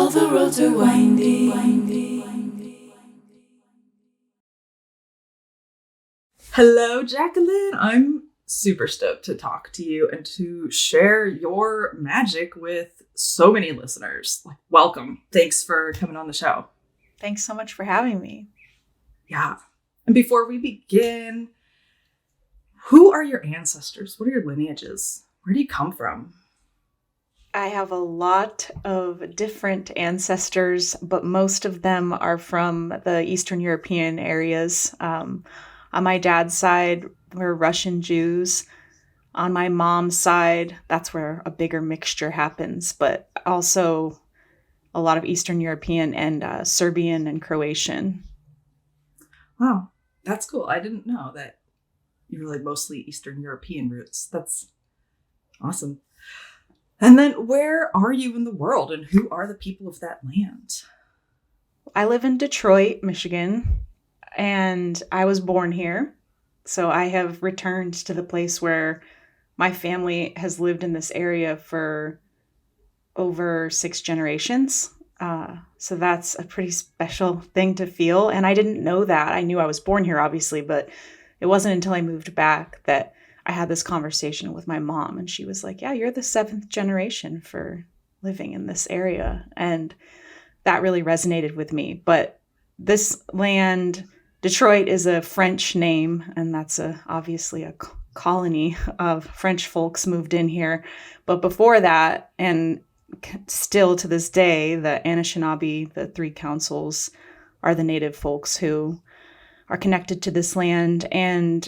All the roads are windy. Hello, Jacqueline. I'm super stoked to talk to you and to share your magic with so many listeners. Welcome. Thanks for coming on the show. Thanks so much for having me. Yeah. And before we begin, who are your ancestors? What are your lineages? Where do you come from? I have a lot of different ancestors, but most of them are from the Eastern European areas. On my dad's side, we're Russian Jews. On my mom's side, that's where a bigger mixture happens, but also a lot of Eastern European and Serbian and Croatian. Wow, that's cool. I didn't know that you were mostly Eastern European roots. That's awesome. And then where are you in the world and who are the people of that land? I live in Detroit, Michigan, and I was born here. So I have returned to the place where my family has lived in this area for over 6 generations. So that's a pretty special thing to feel. And I didn't know that. I knew I was born here, obviously, but it wasn't until I moved back that I had this conversation with my mom, and she was like, yeah, you're the 7th generation for living in this area. And that really resonated with me. But this land, Detroit, is a French name, and that's obviously a colony of French folks moved in here. But before that, and still to this day, the Anishinaabe, the 3 councils, are the native folks who are connected to this land. And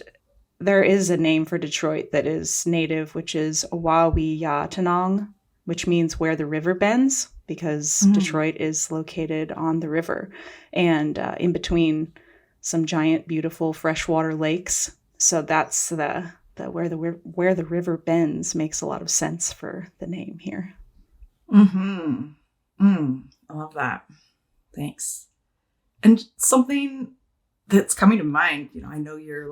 there is a name for Detroit that is native, which is Wawiyatanong, which means where the river bends, because Detroit is located on the river and in between some giant, beautiful freshwater lakes. So that's the where the river bends makes a lot of sense for the name here. I love that. Thanks. And something that's coming to mind, I know you're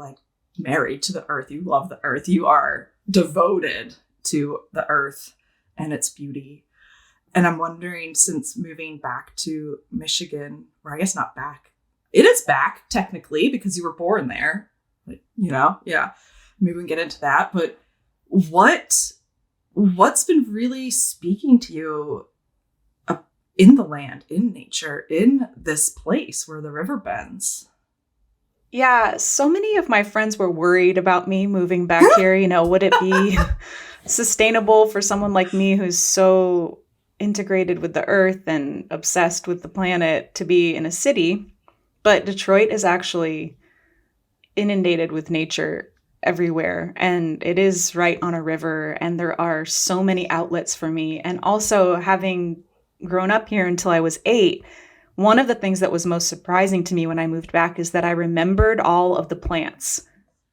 married to the earth. You love the earth. You are devoted to the earth and its beauty. And I'm wondering, since moving back to Michigan, or I guess not back, it is back technically because you were born there, yeah, maybe we can get into that. But what's been really speaking to you in the land, in nature, in this place where the river bends? Yeah, so many of my friends were worried about me moving back here. Would it be sustainable for someone like me who's so integrated with the earth and obsessed with the planet to be in a city? But Detroit is actually inundated with nature everywhere, and it is right on a river, and there are so many outlets for me. And also, having grown up here until I was 8, one of the things that was most surprising to me when I moved back is that I remembered all of the plants.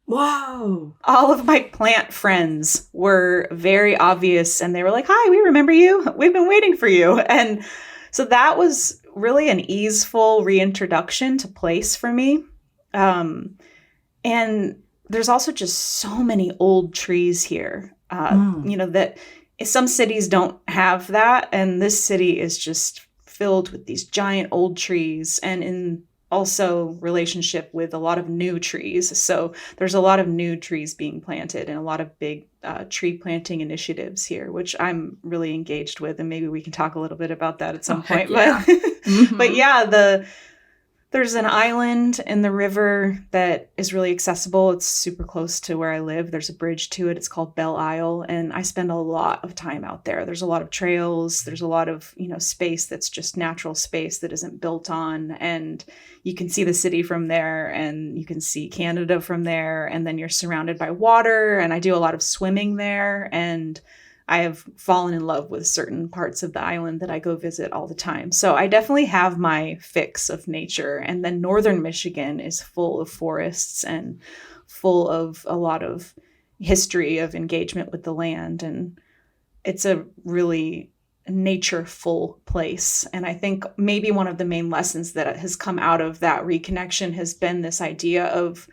Whoa! All of my plant friends were very obvious, and they were like, hi, we remember you. We've been waiting for you. And so that was really an easeful reintroduction to place for me. And there's also just so many old trees here, that some cities don't have that. And this city is just filled with these giant old trees, and in also relationship with a lot of new trees. So there's a lot of new trees being planted and a lot of big tree planting initiatives here, which I'm really engaged with. And maybe we can talk a little bit about that at some point. Yeah. But yeah, there's an island in the river that is really accessible. It's super close to where I live. There's a bridge to it. It's called Belle Isle. And I spend a lot of time out there. There's a lot of trails. There's a lot of, space that's just natural space that isn't built on. And you can see the city from there, and you can see Canada from there. And then you're surrounded by water. And I do a lot of swimming there. And I have fallen in love with certain parts of the island that I go visit all the time. So I definitely have my fix of nature. And then northern Michigan is full of forests and full of a lot of history of engagement with the land. And it's a really nature-full place. And I think maybe one of the main lessons that has come out of that reconnection has been this idea of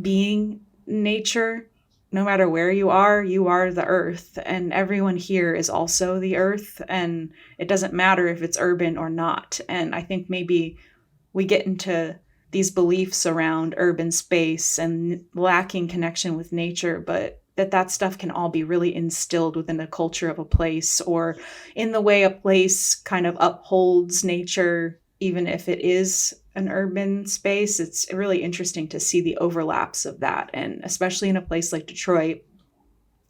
being nature no matter where you are the earth, and everyone here is also the earth, and it doesn't matter if it's urban or not. And I think maybe we get into these beliefs around urban space and lacking connection with nature, but that stuff can all be really instilled within the culture of a place, or in the way a place kind of upholds nature, even if it is an urban space. It's really interesting to see the overlaps of that. And especially in a place like Detroit,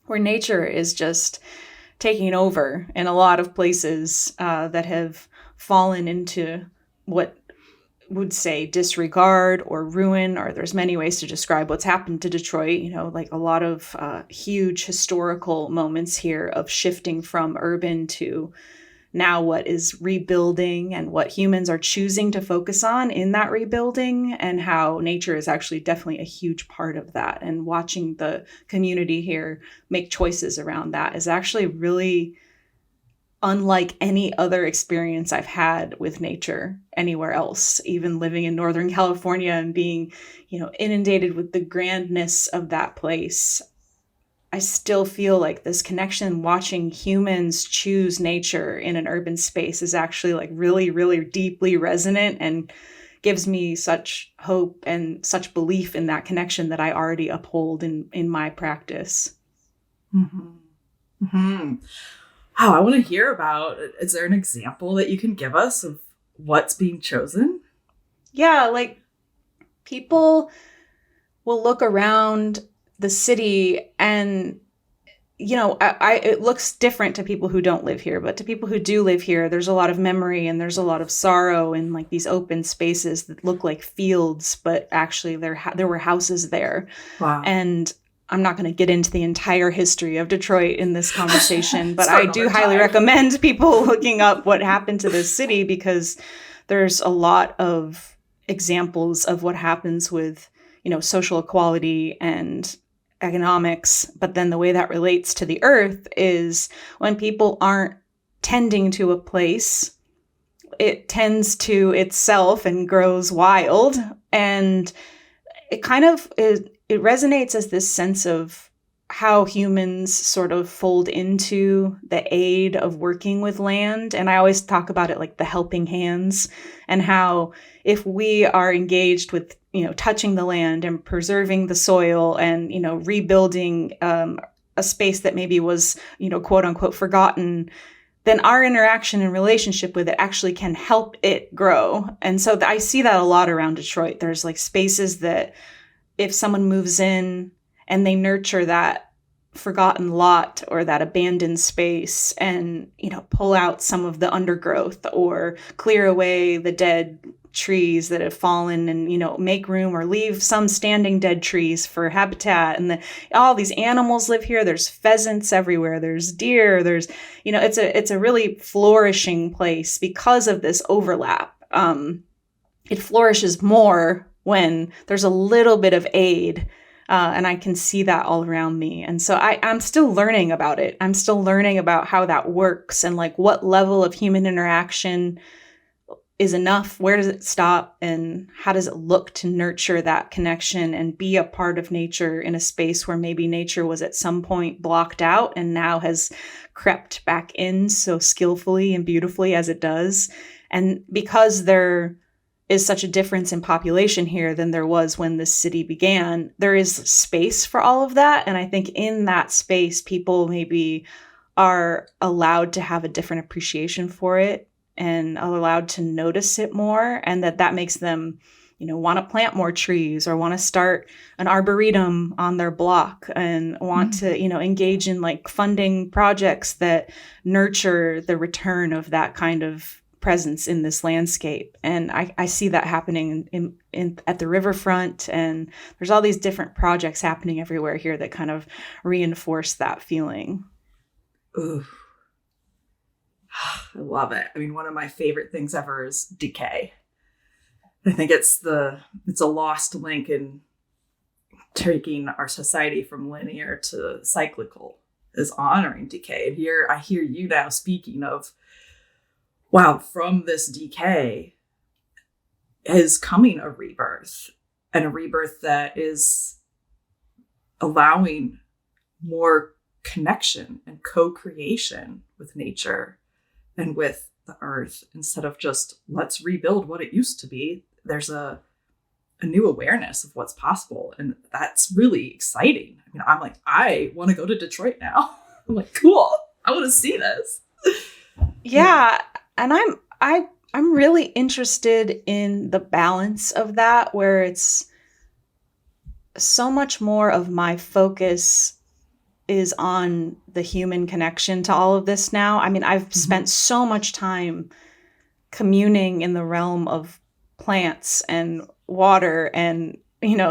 where nature is just taking over in a lot of places that have fallen into what would say disregard or ruin, or there's many ways to describe what's happened to Detroit, like a lot of huge historical moments here of shifting from urban to now what is rebuilding, and what humans are choosing to focus on in that rebuilding, and how nature is actually definitely a huge part of that. And watching the community here make choices around that is actually really unlike any other experience I've had with nature anywhere else, even living in Northern California and being, inundated with the grandness of that place. I still feel like this connection, watching humans choose nature in an urban space, is actually like really, really deeply resonant, and gives me such hope and such belief in that connection that I already uphold in my practice. Mm-hmm. Mm-hmm. Wow, I want to hear about, is there an example that you can give us of what's being chosen? Yeah, like people will look around the city and, it looks different to people who don't live here, but to people who do live here, there's a lot of memory and there's a lot of sorrow in like these open spaces that look like fields, but actually there were houses there. Wow. And I'm not going to get into the entire history of Detroit in this conversation, but I do highly recommend people looking up what happened to this city, because there's a lot of examples of what happens with, social equality and economics. But then the way that relates to the earth is when people aren't tending to a place, it tends to itself and grows wild. And it kind of it resonates as this sense of how humans sort of fold into the aid of working with land. And I always talk about it like the helping hands, and how if we are engaged with, touching the land and preserving the soil and, rebuilding a space that maybe was, quote unquote, forgotten, then our interaction and relationship with it actually can help it grow. And so I see that a lot around Detroit. There's like spaces that if someone moves in and they nurture that forgotten lot or that abandoned space and, pull out some of the undergrowth or clear away the dead trees that have fallen and, make room or leave some standing dead trees for habitat. And all these animals live here. There's pheasants everywhere. There's deer. There's, it's a really flourishing place because of this overlap. It flourishes more when there's a little bit of aid, and I can see that all around me. And so I'm still learning about it. I'm still learning about how that works and like what level of human interaction is enough, where does it stop, and how does it look to nurture that connection and be a part of nature in a space where maybe nature was at some point blocked out and now has crept back in so skillfully and beautifully as it does. And because there is such a difference in population here than there was when this city began, there is space for all of that. And I think in that space, people maybe are allowed to have a different appreciation for it and are allowed to notice it more, and that makes them, want to plant more trees or want to start an arboretum on their block and want to, engage in like funding projects that nurture the return of that kind of presence in this landscape. And I see that happening in at the riverfront, and there's all these different projects happening everywhere here that kind of reinforce that feeling. Ooh. I love it. I mean, one of my favorite things ever is decay. I think it's a lost link in taking our society from linear to cyclical, is honoring decay. And here I hear you now speaking of, wow, from this decay is coming a rebirth, and a rebirth that is allowing more connection and co-creation with nature and with the earth, instead of just let's rebuild what it used to be. There's a new awareness of what's possible. And that's really exciting. I mean, I'm like, I want to go to Detroit now. I'm like, cool. I want to see this. Yeah. And I'm really interested in the balance of that, where it's so much more of my focus is on the human connection to all of this now. I mean, I've spent so much time communing in the realm of plants and water and,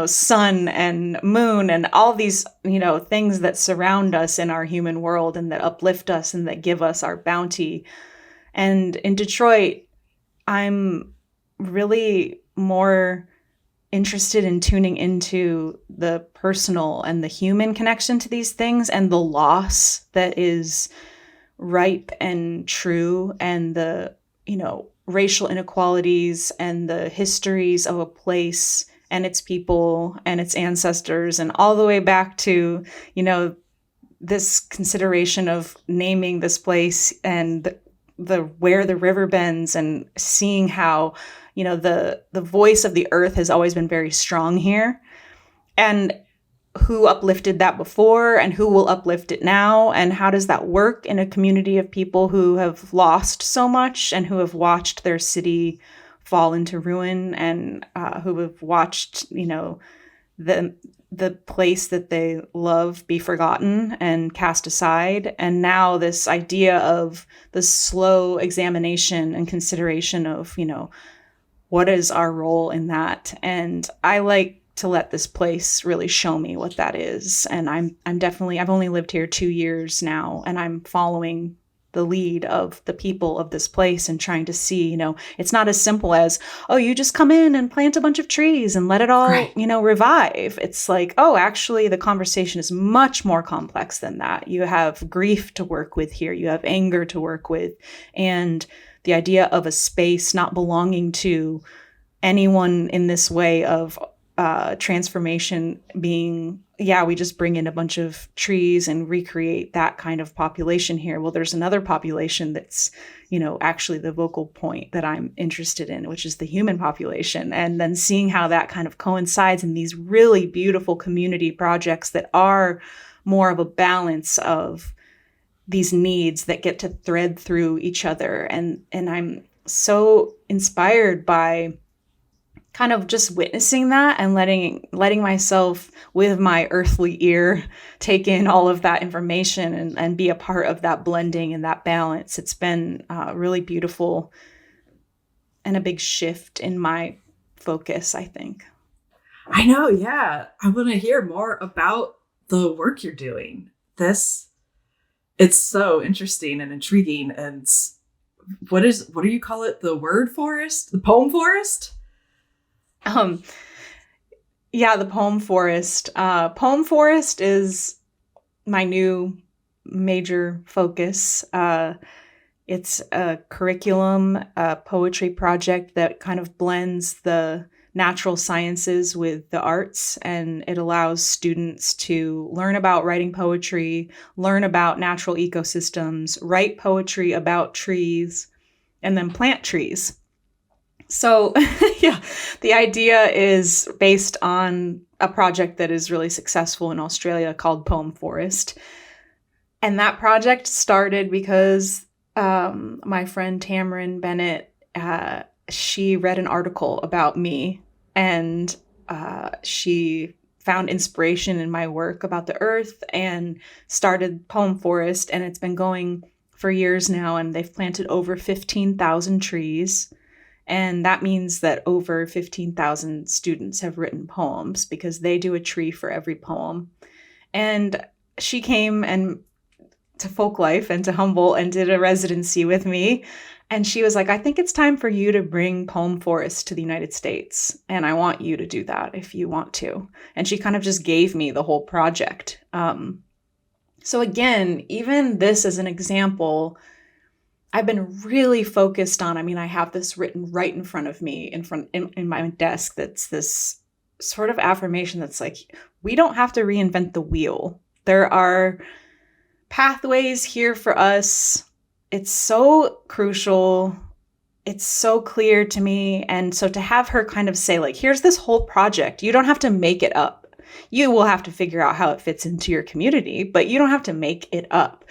sun and moon and all these, things that surround us in our human world and that uplift us and that give us our bounty. And in Detroit, I'm really more interested in tuning into the personal and the human connection to these things, and the loss that is ripe and true, and the, racial inequalities and the histories of a place and its people and its ancestors, and all the way back to, this consideration of naming this place and the where the river bends, and seeing how, the voice of the earth has always been very strong here, and who uplifted that before and who will uplift it now, and how does that work in a community of people who have lost so much and who have watched their city fall into ruin, and who have watched, the place that they love be forgotten and cast aside. And now this idea of the slow examination and consideration of, what is our role in that? And I like to let this place really show me what that is. And I'm definitely, I've only lived here 2 years now, and I'm following the lead of the people of this place and trying to see, it's not as simple as, oh, you just come in and plant a bunch of trees and let it all, Right. Revive. It's like, oh, actually the conversation is much more complex than that. You have grief to work with here. You have anger to work with. And the idea of a space not belonging to anyone in this way of transformation being, we just bring in a bunch of trees and recreate that kind of population here. Well, there's another population that's, actually the vocal point that I'm interested in, which is the human population. And then seeing how that kind of coincides in these really beautiful community projects that are more of a balance of these needs that get to thread through each other. And I'm so inspired by kind of just witnessing that and letting myself with my earthly ear take in all of that information and be a part of that blending and that balance. It's been really beautiful and a big shift in my focus, I think. I know. Yeah. I want to hear more about the work you're doing. It's so interesting and intriguing. And what do you call it? The word forest? The poem forest? The poem forest. Poem forest is my new major focus. It's a curriculum, a poetry project that kind of blends the natural sciences with the arts, and it allows students to learn about writing poetry, learn about natural ecosystems, write poetry about trees, and then plant trees. So, the idea is based on a project that is really successful in Australia called Poem Forest. And that project started because my friend Tamron Bennett, she read an article about me, and she found inspiration in my work about the earth and started Poem Forest. And it's been going for years now, and they've planted over 15,000 trees. And that means that over 15,000 students have written poems, because they do a tree for every poem. And she came to Folklife and to Humboldt and did a residency with me. And she was like, I think it's time for you to bring Poem Forest to the United States. And I want you to do that if you want to. And she kind of just gave me the whole project. So again, even this as an example, I've been really focused on, I have this written right in front of me, in my desk, that's this sort of affirmation that's like, we don't have to reinvent the wheel. There are pathways here for us. It's so crucial. It's so clear to me. And so to have her kind of say, like, here's this whole project. You don't have to make it up. You will have to figure out how it fits into your community, but you don't have to make it up.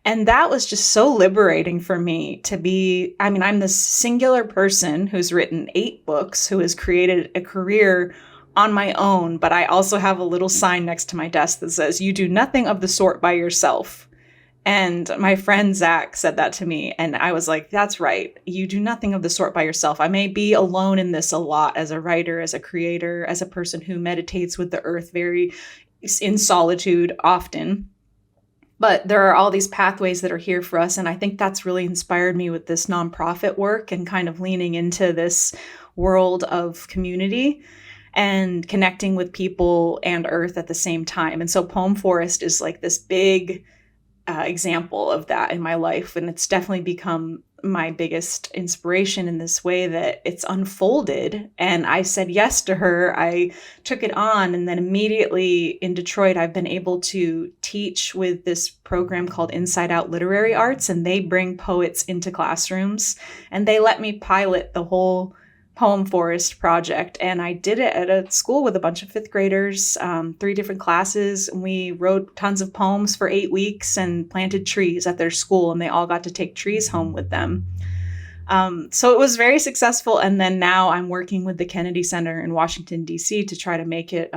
And that was just so liberating for me to be, I mean, I'm this singular person who's written 8 books, who has created a career on my own, but I also have a little sign next to my desk that says, you do nothing of the sort by yourself. And my friend Zach said that to me, and I was like, that's right. You do nothing of the sort by yourself. I may be alone in this a lot as a writer, as a creator, as a person who meditates with the earth very in solitude often. But there are all these pathways that are here for us. And I think that's really inspired me with this nonprofit work and kind of leaning into this world of community and connecting with people and earth at the same time. And so Poem Forest is like this big example of that in my life. And it's definitely become my biggest inspiration in this way that it's unfolded. And I said yes to her. I took it on. And then immediately in Detroit, I've been able to teach with this program called Inside Out Literary Arts. And they bring poets into classrooms and they let me pilot the whole Poem Forest project. And I did it at a school with a bunch of 5th graders, 3 different classes. We wrote tons of poems for 8 weeks and planted trees at their school, and they all got to take trees home with them. So it was very successful. And then now I'm working with the Kennedy Center in Washington, D.C. to try to make it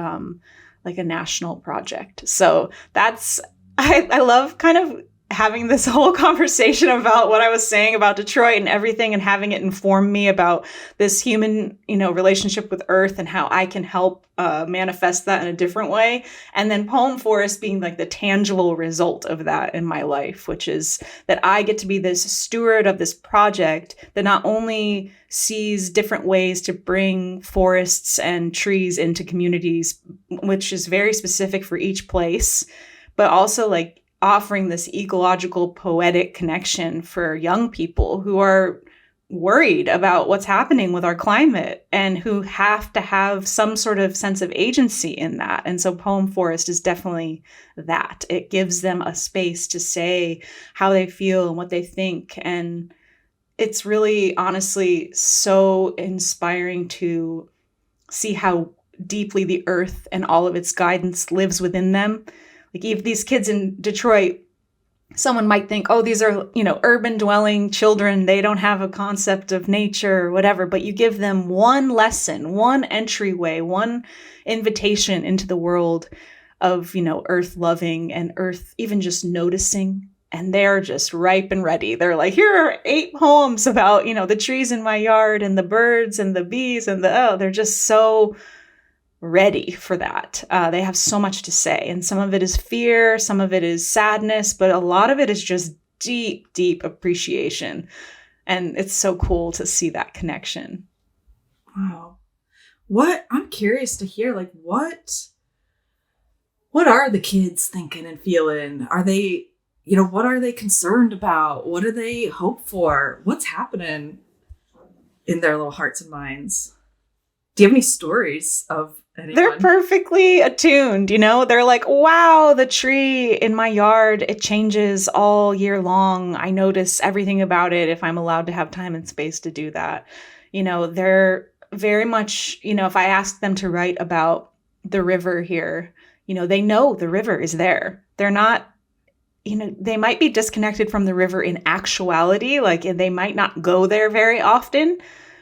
like a national project. So that's, I love kind of having this whole conversation about what I was saying about Detroit and everything, and having it inform me about this human, relationship with earth and how I can help manifest that in a different way. And then Poem Forest being like the tangible result of that in my life, which is that I get to be this steward of this project that not only sees different ways to bring forests and trees into communities, which is very specific for each place, but also like offering this ecological poetic connection for young people who are worried about what's happening with our climate and who have to have some sort of sense of agency in that. And so Poem Forest is definitely that. It gives them a space to say how they feel and what they think. And it's really, honestly, so inspiring to see how deeply the earth and all of its guidance lives within them. Like if these kids in Detroit, someone might think, oh, these are, urban dwelling children. They don't have a concept of nature or whatever. But you give them one lesson, one entryway, one invitation into the world of, earth loving and earth even just noticing. And they're just ripe and ready. They're like, here are 8 poems about, the trees in my yard and the birds and the bees and they're just so ready for that. They have so much to say. And some of it is fear, some of it is sadness, but a lot of it is just deep, deep appreciation. And it's so cool to see that connection. Wow. I'm curious to hear, like, what are the kids thinking and feeling? Are they, what are they concerned about? What do they hope for? What's happening in their little hearts and minds? Do you have any stories of anyone? They're perfectly attuned, They're like, wow, the tree in my yard, it changes all year long. I notice everything about it if I'm allowed to have time and space to do that. They're very much, if I ask them to write about the river here, they know the river is there. They're not, they might be disconnected from the river in actuality, like they might not go there very often,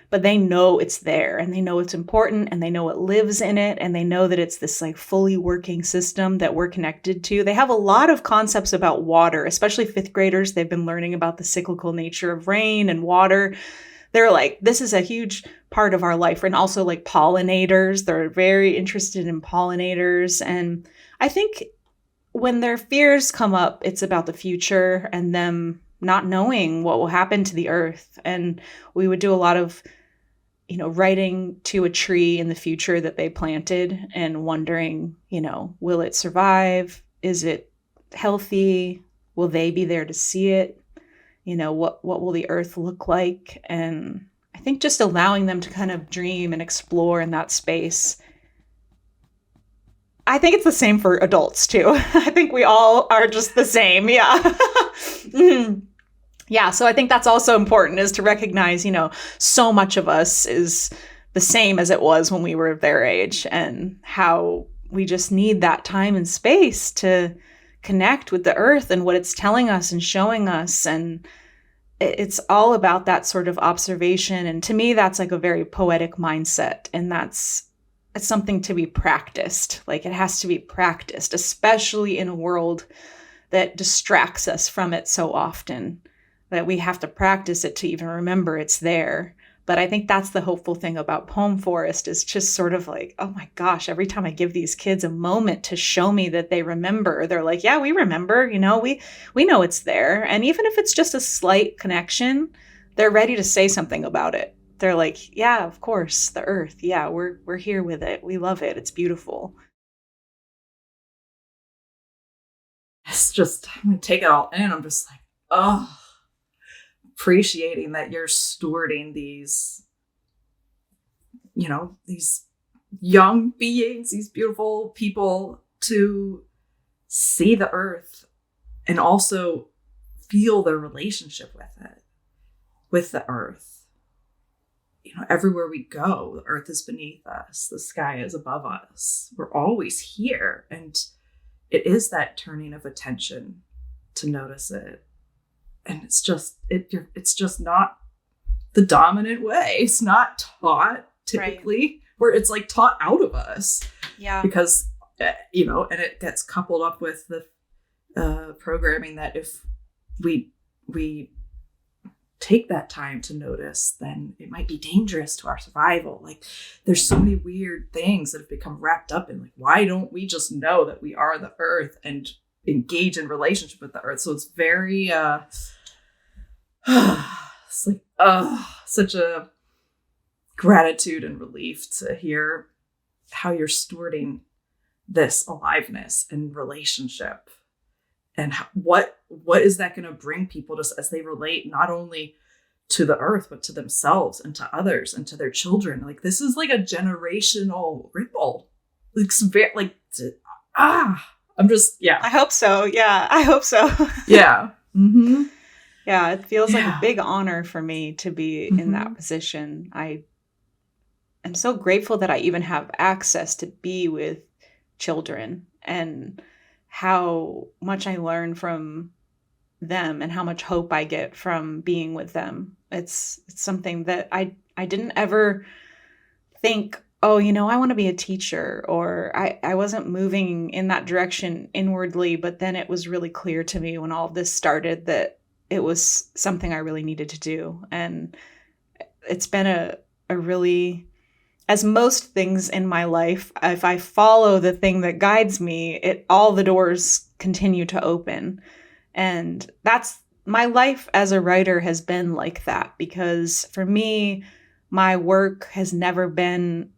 but they know it's there and they know it's important and they know it lives in it and they know that it's this like fully working system that we're connected to. They have a lot of concepts about water, especially 5th graders. They've been learning about the cyclical nature of rain and water. They're like, this is a huge part of our life. And also like pollinators. They're very interested in pollinators. And I think when their fears come up, it's about the future and them not knowing what will happen to the earth. And we would do a lot of writing to a tree in the future that they planted and wondering, will it survive? Is it healthy? Will they be there to see it? What will the earth look like? And I think just allowing them to kind of dream and explore in that space I think it's the same for adults too. I think we all are just the same. Yeah. Mhm. Yeah. So I think that's also important, is to recognize, so much of us is the same as it was when we were their age, and how we just need that time and space to connect with the earth and what it's telling us and showing us. And it's all about that sort of observation. And to me, that's like a very poetic mindset. And it's something to be practiced. Like, it has to be practiced, especially in a world that distracts us from it so often, that we have to practice it to even remember it's there. But I think that's the hopeful thing about Poem Forest, is just sort of like, oh my gosh, every time I give these kids a moment to show me that they remember, they're like, yeah, we remember, we know it's there. And even if it's just a slight connection, they're ready to say something about it. They're like, yeah, of course, the earth. Yeah, we're here with it. We love it. It's beautiful. It's just, I'm gonna take it all in. I'm just like, oh, appreciating that you're stewarding these, these young beings, these beautiful people, to see the earth and also feel their relationship with it, with the earth. Everywhere we go, the earth is beneath us, the sky is above us. We're always here. And it is that turning of attention to notice it. And it's just not the dominant way. It's not taught typically, right, where it's like taught out of us. Yeah. Because, and it gets coupled up with the programming that if we take that time to notice, then it might be dangerous to our survival. Like, there's so many weird things that have become wrapped up in, like, why don't we just know that we are the earth and engage in relationship with the earth? So it's very it's like such a gratitude and relief to hear how you're stewarding this aliveness and relationship, and what is that going to bring people, just as they relate not only to the earth but to themselves and to others and to their children. Like, this is like a generational ripple. It's very like I'm just, yeah. I hope so. Yeah, I hope so. Yeah. Mm-hmm. Yeah, it feels like a big honor for me to be in that position. I am so grateful that I even have access to be with children, and how much I learn from them and how much hope I get from being with them. It's something that I didn't ever think, oh, I want to be a teacher, or I wasn't moving in that direction inwardly. But then it was really clear to me when all of this started that it was something I really needed to do. And it's been a really, as most things in my life, if I follow the thing that guides me, all the doors continue to open. And that's, my life as a writer has been like that, because for me, my work has never been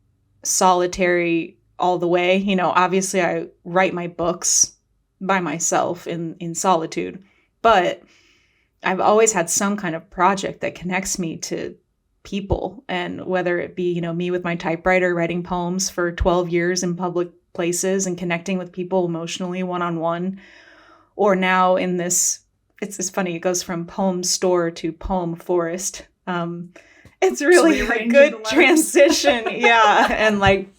solitary all the way. Obviously I write my books by myself in solitude, but I've always had some kind of project that connects me to people. And whether it be, me with my typewriter writing poems for 12 years in public places and connecting with people emotionally one-on-one, or now in this, it's funny, it goes from poem store to poem forest. It's really a good transition. Yeah. And like,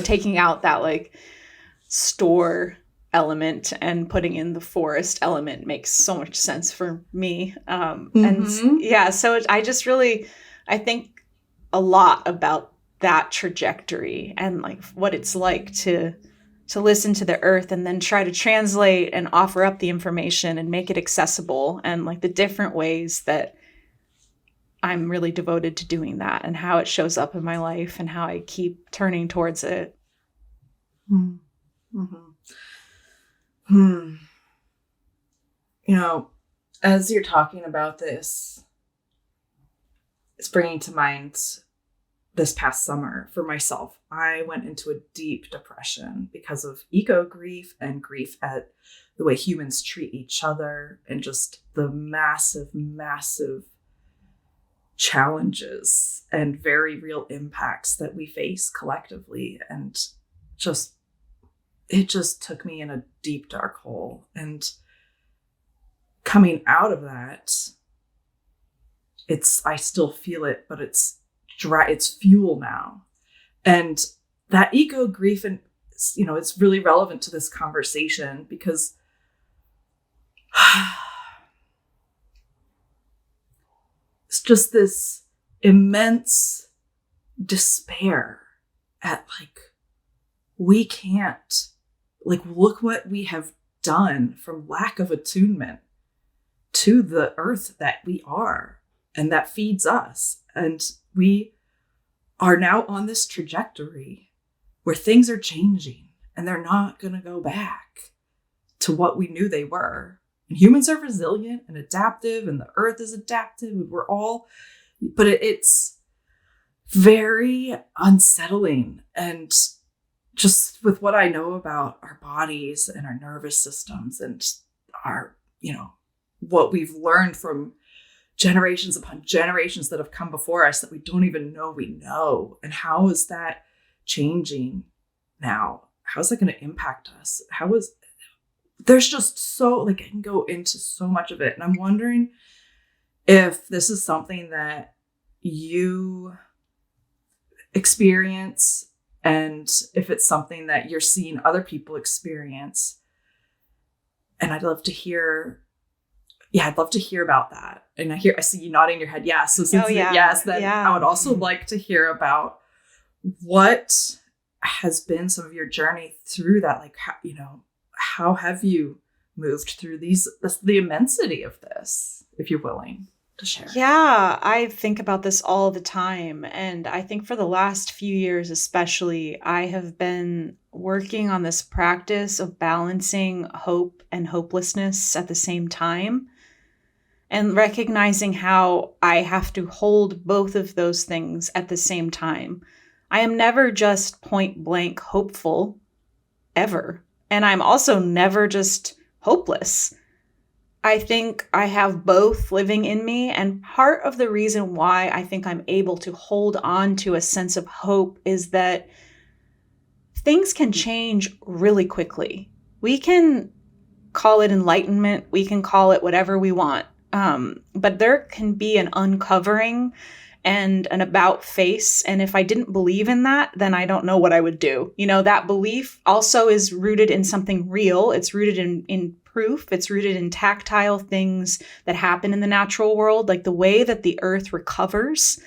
taking out that like store element and putting in the forest element makes so much sense for me. And yeah, so I just really, I think a lot about that trajectory and like what it's like to listen to the earth and then try to translate and offer up the information and make it accessible, and like the different ways that I'm really devoted to doing that and how it shows up in my life and how I keep turning towards it. As you're talking about this, it's bringing to mind this past summer for myself. I went into a deep depression because of ego grief and grief at the way humans treat each other, and just the massive, massive challenges and very real impacts that we face collectively. And just it just took me in a deep, dark hole. And coming out of that, I still feel it, but it's fuel now. And that ego grief, and it's really relevant to this conversation because it's just this immense despair at we can't, look what we have done from lack of attunement to the earth that we are and that feeds us. And we are now on this trajectory where things are changing and they're not going to go back to what we knew they were. And humans are resilient and adaptive, and the earth is adaptive. But it's very unsettling. And just with what I know about our bodies and our nervous systems and our, what we've learned from generations upon generations that have come before us that we don't even know we know. And how is that changing now? How is that going to impact us? There's just so, I can go into so much of it. And I'm wondering if this is something that you experience and if it's something that you're seeing other people experience. And I'd love to hear about that. And I see you nodding your head. Yes. So since yes, then I would also like to hear about what has been some of your journey through that. How have you moved through the immensity of this, if you're willing to share? Yeah, I think about this all the time. And I think for the last few years, especially, I have been working on this practice of balancing hope and hopelessness at the same time, and recognizing how I have to hold both of those things at the same time. I am never just point blank hopeful, ever. And I'm also never just hopeless. I think I have both living in me. And part of the reason why I think I'm able to hold on to a sense of hope is that things can change really quickly. We can call it enlightenment. We can call it whatever we want. But there can be an uncovering and an about face. And if I didn't believe in that, then I don't know what I would do. That belief also is rooted in something real. It's rooted in proof. It's rooted in tactile things that happen in the natural world, like the way that the earth recovers,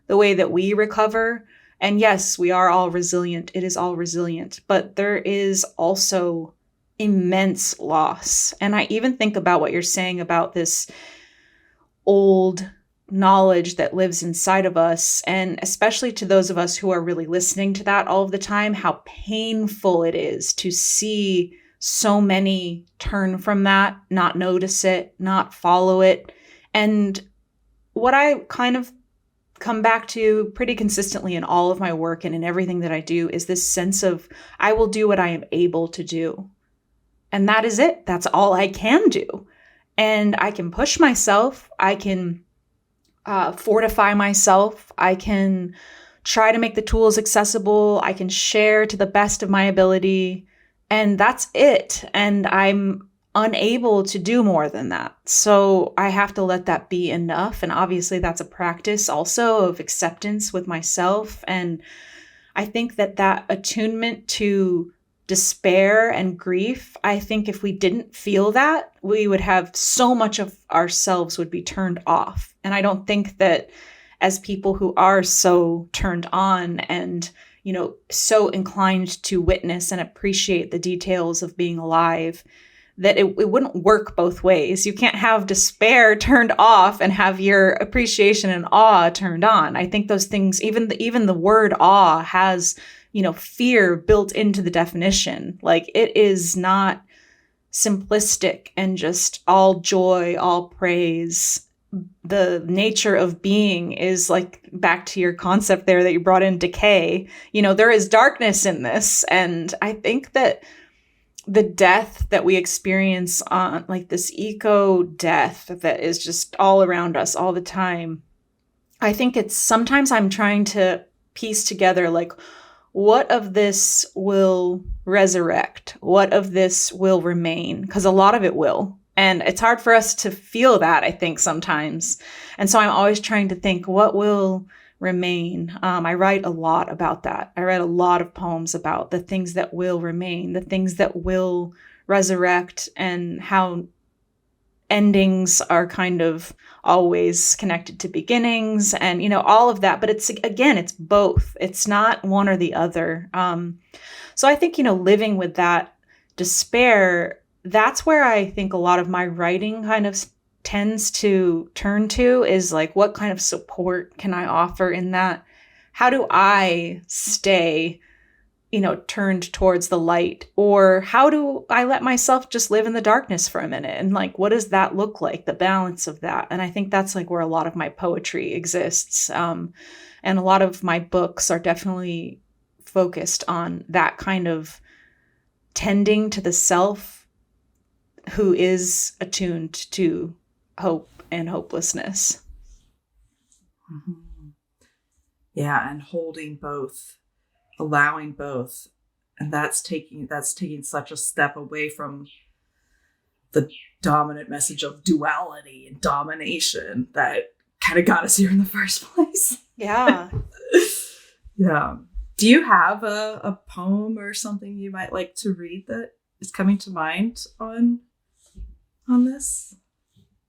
the way that we recover. And yes, we are all resilient. It is all resilient. But there is also immense loss. And I even think about what you're saying about this old knowledge that lives inside of us, and especially to those of us who are really listening to that all of the time, how painful it is to see so many turn from that, not notice it, not follow it. And what I kind of come back to pretty consistently in all of my work and in everything that I do is this sense of I will do what I am able to do. And that is it. That's all I can do. And I can push myself. I can fortify myself. I can try to make the tools accessible. I can share to the best of my ability. And that's it. And I'm unable to do more than that. So I have to let that be enough. And obviously that's a practice also of acceptance with myself. And I think that attunement to despair and grief, I think if we didn't feel that, we would have so much of ourselves would be turned off. And I don't think that as people who are so turned on and, so inclined to witness and appreciate the details of being alive, that it wouldn't work both ways. You can't have despair turned off and have your appreciation and awe turned on. I think those things, even the word awe has fear built into the definition. Like, it is not simplistic and just all joy, all praise. The nature of being is, like, back to your concept there that you brought in, decay. There is darkness in this. And I think that the death that we experience on, like, this eco death that is just all around us all the time, I think it's sometimes I'm trying to piece together, like, what of this will resurrect? What of this will remain? Because a lot of it will. And it's hard for us to feel that, I think, sometimes. And so I'm always trying to think, what will remain? I write a lot about that. I write a lot of poems about the things that will remain, the things that will resurrect, and how endings are kind of always connected to beginnings, and all of that. But it's both. It's not one or the other. So I think living with that despair, that's where I think a lot of my writing kind of tends to turn to, is like, what kind of support can I offer in that? How do I stay turned towards the light? Or how do I let myself just live in the darkness for a minute? And like, what does that look like? The balance of that. And I think that's like where a lot of my poetry exists. And a lot of my books are definitely focused on that kind of tending to the self who is attuned to hope and hopelessness. Mm-hmm. Yeah, and holding both, allowing both. And that's taking such a step away from the dominant message of duality and domination that kind of got us here in the first place. Yeah. Yeah. Do you have a poem or something you might like to read that is coming to mind on this?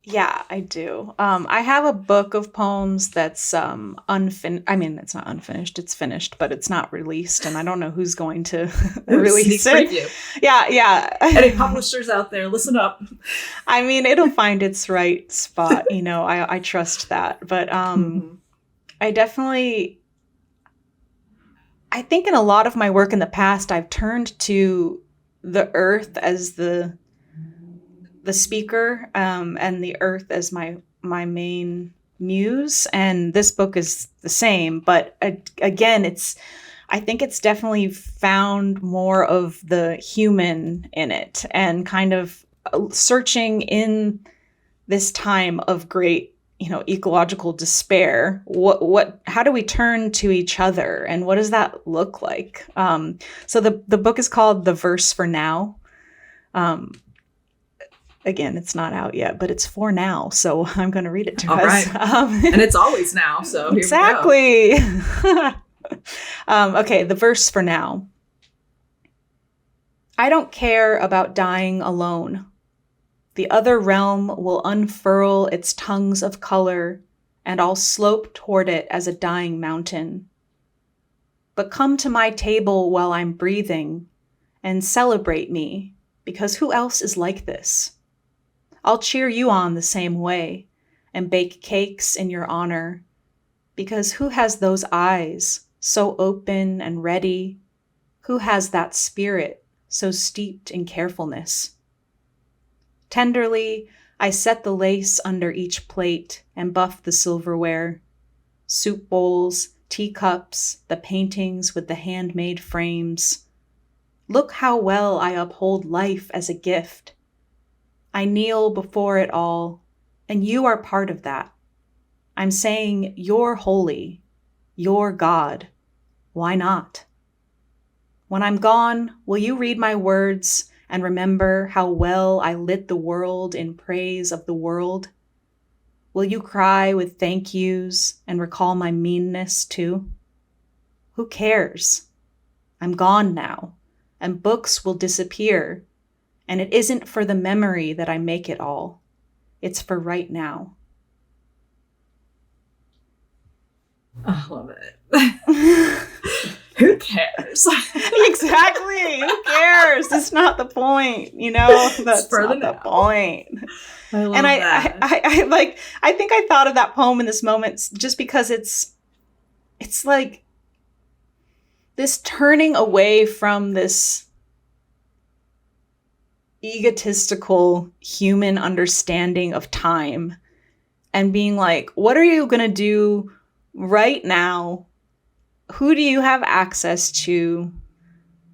Yeah, I do. I have a book of poems that's unfinished. I mean, it's not unfinished. It's finished, but it's not released, and I don't know who's going to release it. Preview. Yeah. Any publishers out there, listen up. I mean, it'll find its right spot. I trust that. But I definitely, I think in a lot of my work in the past, I've turned to the earth as the speaker, and the earth as my main muse. And this book is the same, but again, I think it's definitely found more of the human in it, and kind of searching in this time of great, ecological despair. How do we turn to each other, and what does that look like? So the book is called The Verse for Now. Again, it's not out yet, but it's for now. So I'm going to read it to us. Right. And it's always now. So exactly. Here we go. Okay, the verse for now. I don't care about dying alone. The other realm will unfurl its tongues of color, and I'll slope toward it as a dying mountain. But come to my table while I'm breathing and celebrate me, because who else is like this? I'll cheer you on the same way and bake cakes in your honor, because who has those eyes so open and ready? Who has that spirit so steeped in carefulness? Tenderly, I set the lace under each plate and buff the silverware, soup bowls, teacups, the paintings with the handmade frames. Look how well I uphold life as a gift. I kneel before it all, and you are part of that. I'm saying you're holy, you're God. Why not? When I'm gone, will you read my words and remember how well I lit the world in praise of the world? Will you cry with thank yous and recall my meanness too? Who cares? I'm gone now, and books will disappear. And it isn't for the memory that I make it all. It's for right now. I love it. Who cares? Exactly. Who cares? It's not the point, That's for not the point. I love and that. I think I thought of that poem in this moment just because it's like this turning away from this egotistical human understanding of time and being like, what are you going to do right now? Who do you have access to?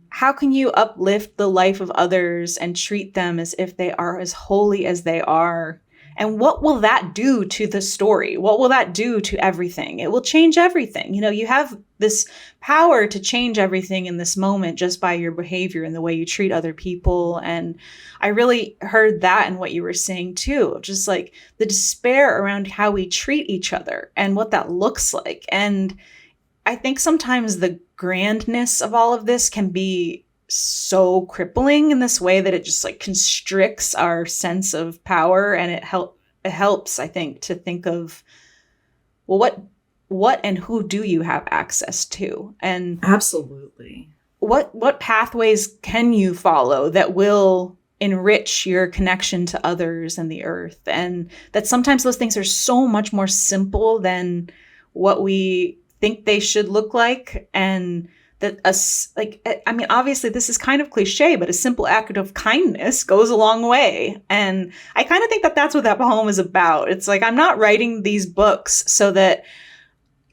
How can you uplift the life of others and treat them as if they are as holy as they are? And what will that do to the story? What will that do to everything? It will change everything. You have this power to change everything in this moment just by your behavior and the way you treat other people. And I really heard that in what you were saying too, just like the despair around how we treat each other and what that looks like. And I think sometimes the grandness of all of this can be so crippling in this way that it just like constricts our sense of power, and it helps, I think, to think of, well, what and who do you have access to, and absolutely what pathways can you follow that will enrich your connection to others and the earth. And that sometimes those things are so much more simple than what we think they should look like. And that obviously this is kind of cliche, but a simple act of kindness goes a long way. And I kind of think that that's what that poem is about. It's like, I'm not writing these books so that,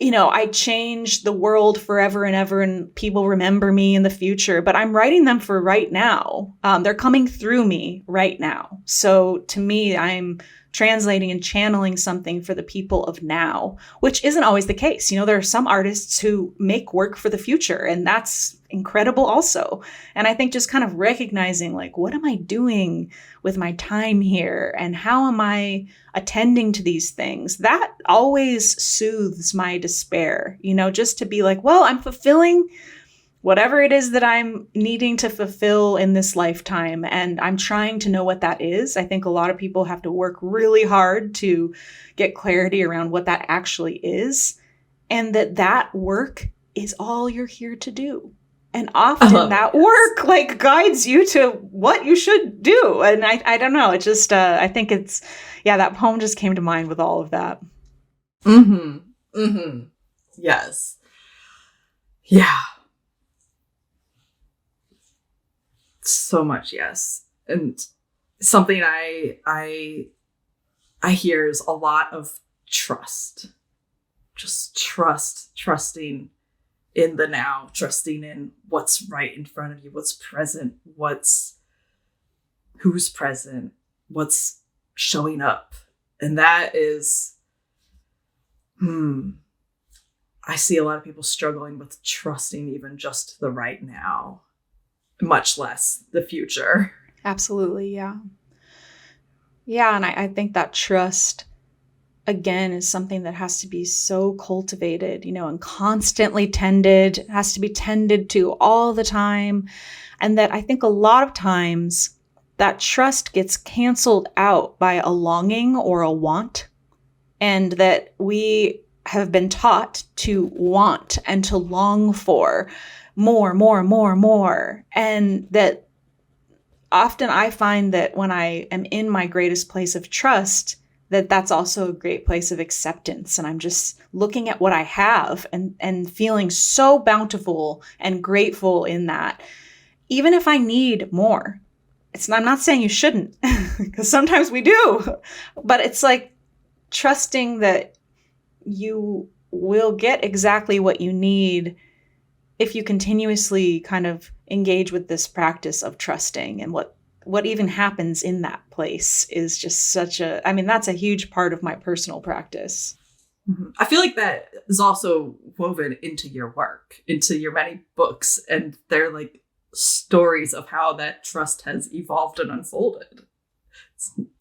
I change the world forever and ever and people remember me in the future, but I'm writing them for right now. They're coming through me right now. So to me, I'm translating and channeling something for the people of now, which isn't always the case. There are some artists who make work for the future, and that's incredible also. And I think just kind of recognizing, like, what am I doing with my time here? And how am I attending to these things? That always soothes my despair, just to be like, well, I'm fulfilling whatever it is that I'm needing to fulfill in this lifetime. And I'm trying to know what that is. I think a lot of people have to work really hard to get clarity around what that actually is. And that work is all you're here to do. And often that work like guides you to what you should do. And I don't know. It just, I think it's, that poem just came to mind with all of that. Mm-hmm. Mm-hmm. Yes. Yeah. So much, yes. And something I hear is a lot of trust. Just trusting in the now, trusting in what's right in front of you, what's present, who's present, what's showing up. And that is, I see a lot of people struggling with trusting even just the right now, much less the future. Absolutely, yeah. Yeah, and I think that trust, again, is something that has to be so cultivated, and constantly tended. It has to be tended to all the time. And that I think a lot of times that trust gets canceled out by a longing or a want. And that we have been taught to want and to long for more. And that often I find that when I am in my greatest place of trust, that's also a great place of acceptance. And I'm just looking at what I have and feeling so bountiful and grateful in that, even if I need more. I'm not saying you shouldn't, because sometimes we do, but it's like trusting that you will get exactly what you need if you continuously kind of engage with this practice of trusting. And what even happens in that place is just that's a huge part of my personal practice. Mm-hmm. I feel like that is also woven into your work, into your many books, and they're like stories of how that trust has evolved and unfolded.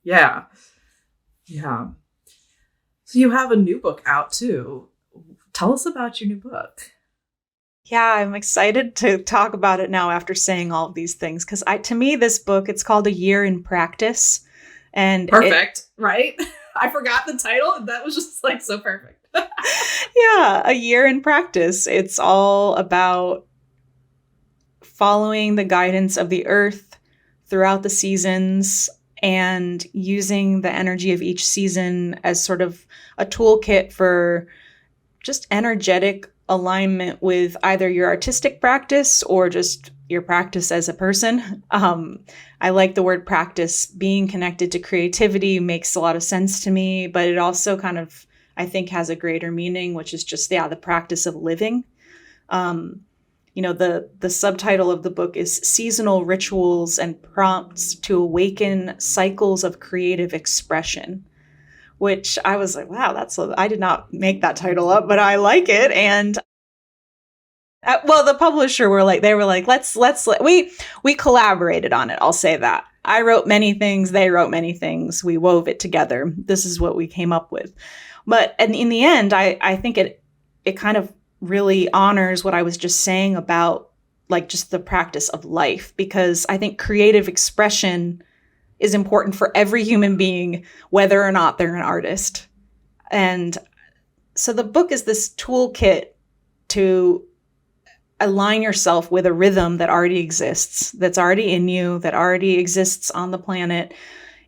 Yeah. So you have a new book out too. Tell us about your new book. Yeah, I'm excited to talk about it now after saying all of these things, because to me, this book, it's called A Year in Practice. And perfect, right? I forgot the title, and that was just like so perfect. Yeah, A Year in Practice. It's all about following the guidance of the earth throughout the seasons and using the energy of each season as sort of a toolkit for just energetic alignment with either your artistic practice or just your practice as a person. I like the word practice. Being connected to creativity makes a lot of sense to me, but it also kind of, I think, has a greater meaning, which is just, the practice of living. The subtitle of the book is Seasonal Rituals and Prompts to Awaken Cycles of Creative Expression. which I was like, wow, I did not make that title up, but I like it. And well, the publisher were like, we collaborated on it. I'll say that. I wrote many things. They wrote many things. We wove it together. This is what we came up with. But in the end, I think it kind of really honors what I was just saying about like just the practice of life, because I think creative expression is important for every human being, whether or not they're an artist. And so the book is this toolkit to align yourself with a rhythm that already exists, that's already in you, that already exists on the planet,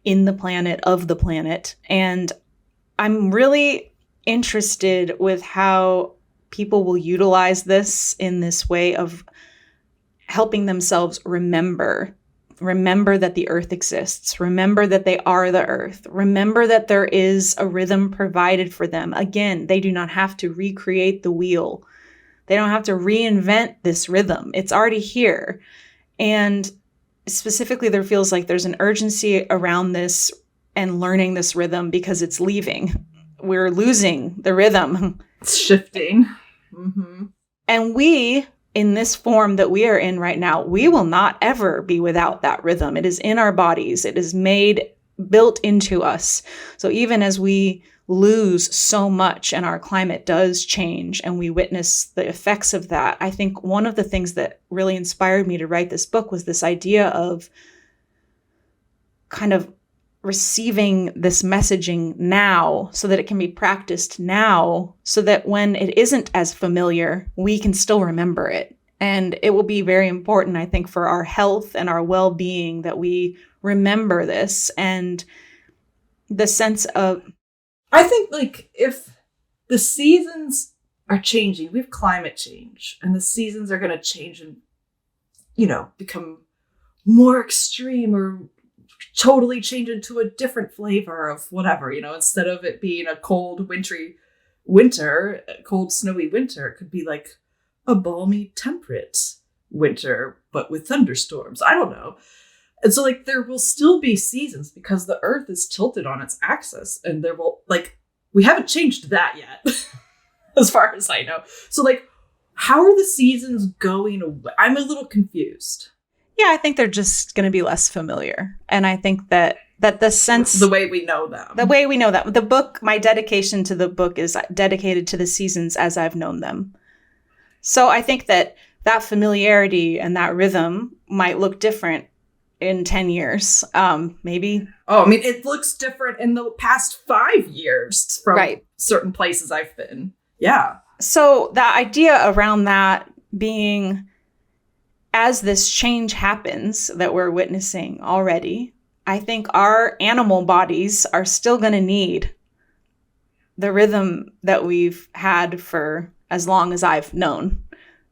in the planet, of the planet. And I'm really interested with how people will utilize this in this way of helping themselves remember that the earth exists, remember that they are the earth, remember that there is a rhythm provided for them. Again, they do not have to recreate the wheel. They don't have to reinvent this rhythm. It's already here. And specifically, there feels like there's an urgency around this and learning this rhythm because it's leaving. We're losing the rhythm. It's shifting. Mm-hmm. And we, in this form that we are in right now, we will not ever be without that rhythm. It is in our bodies. It is built into us. So even as we lose so much and our climate does change and we witness the effects of that, I think one of the things that really inspired me to write this book was this idea of kind of receiving this messaging now so that it can be practiced now, so that when it isn't as familiar, we can still remember it. And it will be very important, I think, for our health and our well-being that we remember this, and the sense of, I think, like, if the seasons are changing, we have climate change, and the seasons are going to change and, become more extreme or totally change into a different flavor of whatever, instead of it being a cold, cold, snowy winter, it could be like a balmy, temperate winter, but with thunderstorms. I don't know. And so, like, there will still be seasons because the earth is tilted on its axis, and there will, like, we haven't changed that yet, as far as I know. So, like, how are the seasons going away? I'm a little confused. Yeah, I think they're just going to be less familiar. And I think that the sense... The way we know them. The way we know them. The book, my dedication to the book is dedicated to the seasons as I've known them. So I think that familiarity and that rhythm might look different in 10 years, maybe. Oh, I mean, it looks different in the past 5 years from right. certain places I've been. Yeah. So the idea around that being, as this change happens that we're witnessing already, I think our animal bodies are still going to need the rhythm that we've had for as long as I've known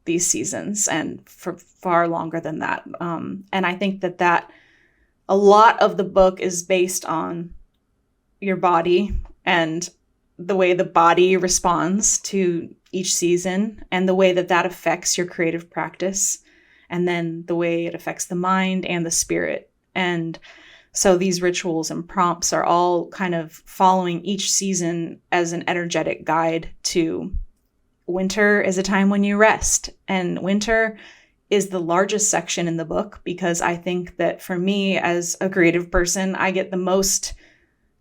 these seasons, and for far longer than that. And I think that a lot of the book is based on your body and the way the body responds to each season, and the way that affects your creative practice, and then the way it affects the mind and the spirit. And so these rituals and prompts are all kind of following each season as an energetic guide to winter is a time when you rest. And winter is the largest section in the book, because I think that for me as a creative person, I get the most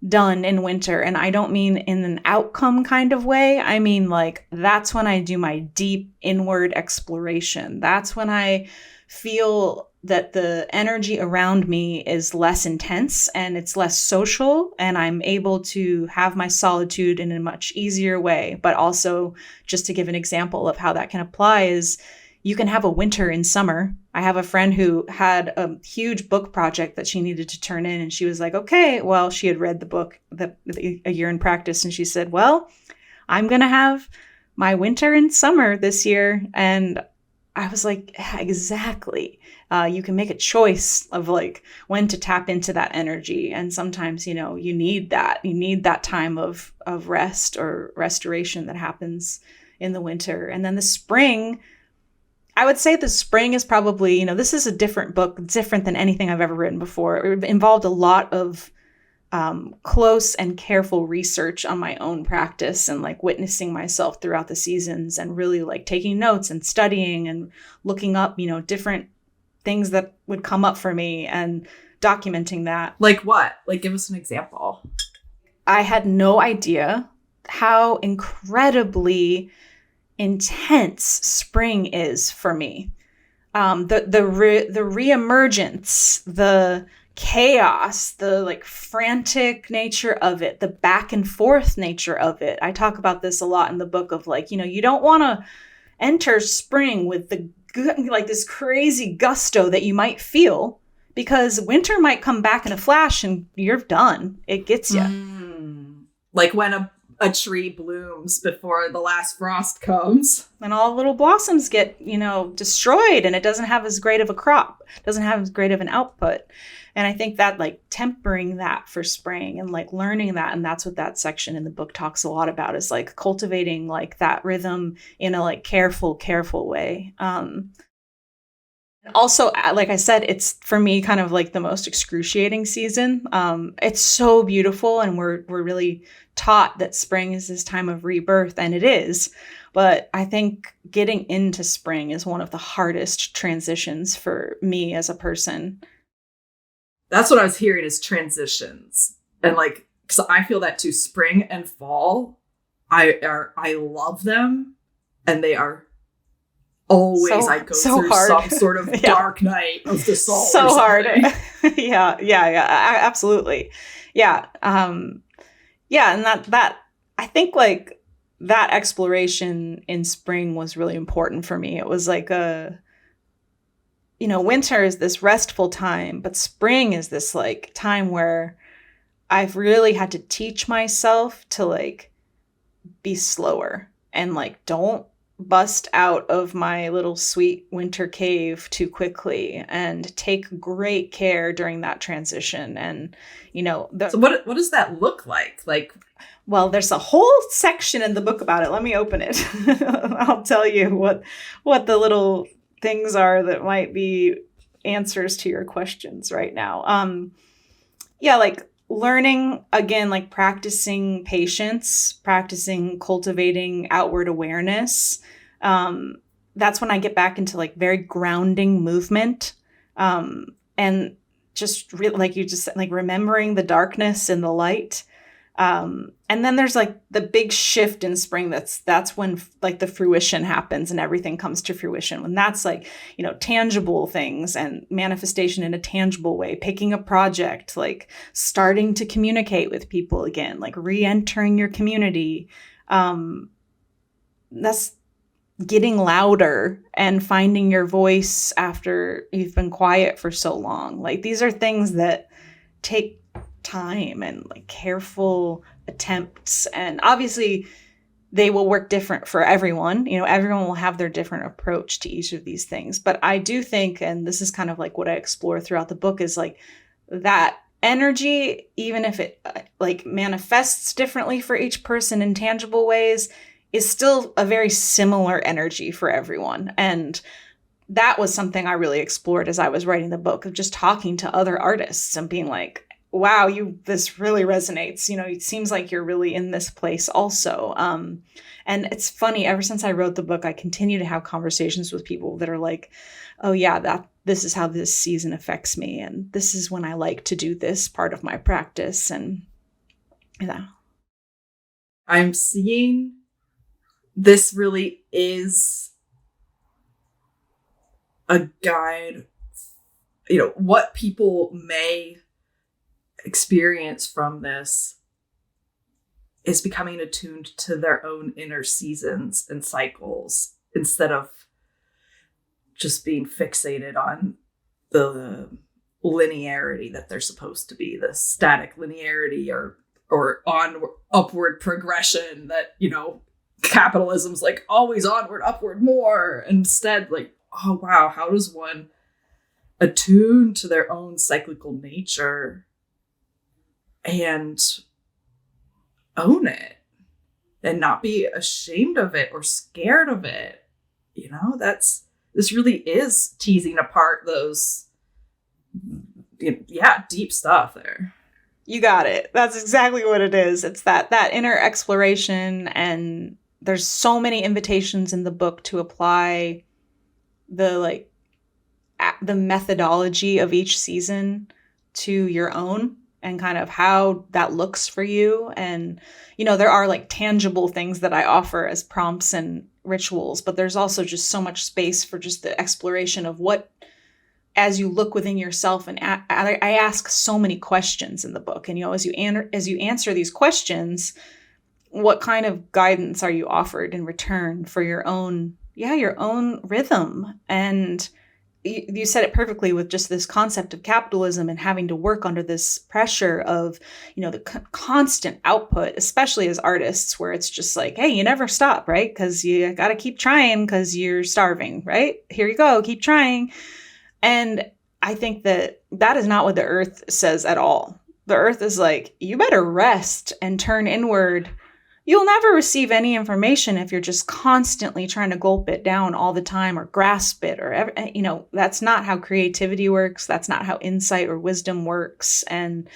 done in winter. And I don't mean in an outcome kind of way. I mean, like, that's when I do my deep inward exploration. That's when I feel that the energy around me is less intense and it's less social, and I'm able to have my solitude in a much easier way. But also, just to give an example of how that can apply, is you can have a winter in summer. I have a friend who had a huge book project that she needed to turn in, and she was like, okay, well, she had read the book, A Year in Practice, and she said, well, I'm going to have my winter and summer this year. And I was like, yeah, exactly. You can make a choice of like when to tap into that energy. And sometimes, you need that. You need that time of rest or restoration that happens in the winter. And then the spring, I would say the spring is probably, this is a different book, different than anything I've ever written before. It involved a lot of close and careful research on my own practice and like witnessing myself throughout the seasons and really like taking notes and studying and looking up, different things that would come up for me and documenting that. Like what? Like, give us an example. I had no idea how incredibly intense spring is for me. The reemergence, the chaos, the like frantic nature of it, the back and forth nature of it. I talk about this a lot in the book of like, you don't want to enter spring with the like this crazy gusto that you might feel, because winter might come back in a flash and you're done. It gets you. Like when a tree blooms before the last frost comes. And all the little blossoms get, destroyed, and it doesn't have as great of a crop, doesn't have as great of an output. And I think that like tempering that for spring and like learning that, and that's what that section in the book talks a lot about, is like cultivating like that rhythm in a like careful way. Also, like I said, it's for me kind of like the most excruciating season. It's so beautiful, and we're really taught that spring is this time of rebirth, and it is. But I think getting into spring is one of the hardest transitions for me as a person. That's what I was hearing, is transitions. And like, because I feel that too. Spring and fall, I love them, and they are always, I go through hard. some sort of dark night of the soul. So hard. yeah, absolutely. Yeah. And that I think like that exploration in spring was really important for me. It was like winter is this restful time, but spring is this like time where I've really had to teach myself to like be slower and like don't bust out of my little sweet winter cave too quickly, and take great care during that transition. And so what does that look like? Like, well, there's a whole section in the book about it. Let me open it. I'll tell you what the little things are that might be answers to your questions right now. Like learning again, like practicing patience, practicing cultivating outward awareness. That's when I get back into like very grounding movement. And just like you just said, like remembering the darkness and the light. And then there's like the big shift in spring. That's when like the fruition happens and everything comes to fruition. When that's like, tangible things and manifestation in a tangible way, picking a project, like starting to communicate with people again, like re-entering your community. That's getting louder and finding your voice after you've been quiet for so long. Like these are things that take time and like careful attempts, and obviously they will work different for everyone. Everyone will have their different approach to each of these things. But I do think, and this is kind of like what I explore throughout the book, is like that energy, even if it like manifests differently for each person in tangible ways, is still a very similar energy for everyone. And that was something I really explored as I was writing the book, of just talking to other artists and being like, wow, this really resonates. It seems like you're really in this place also. And it's funny, ever since I wrote the book, I continue to have conversations with people that are like, oh yeah, this is how this season affects me. And this is when I like to do this part of my practice. And yeah. I'm seeing this really is a guide, what people may experience from this is becoming attuned to their own inner seasons and cycles, instead of just being fixated on the linearity that they're supposed to be, the static linearity or upward progression that, capitalism's like always onward, upward, more. Instead, like, oh wow, how does one attune to their own cyclical nature and own it and not be ashamed of it or scared of it? This really is teasing apart those, deep stuff there. You got it. That's exactly what it is. It's that inner exploration, and there's so many invitations in the book to apply the the methodology of each season to your own and kind of how that looks for you. And, there are like tangible things that I offer as prompts and rituals, but there's also just so much space for just the exploration of what, as you look within yourself. And I ask so many questions in the book, and, as you answer these questions, what kind of guidance are you offered in return for your own rhythm? And you said it perfectly with just this concept of capitalism and having to work under this pressure of, the constant output, especially as artists, where it's just like, hey, you never stop, right? Because you got to keep trying because you're starving, right? Here you go, keep trying. And I think that is not what the earth says at all. The earth is like, you better rest and turn inward. You'll never receive any information if you're just constantly trying to gulp it down all the time or grasp it or, that's not how creativity works. That's not how insight or wisdom works. And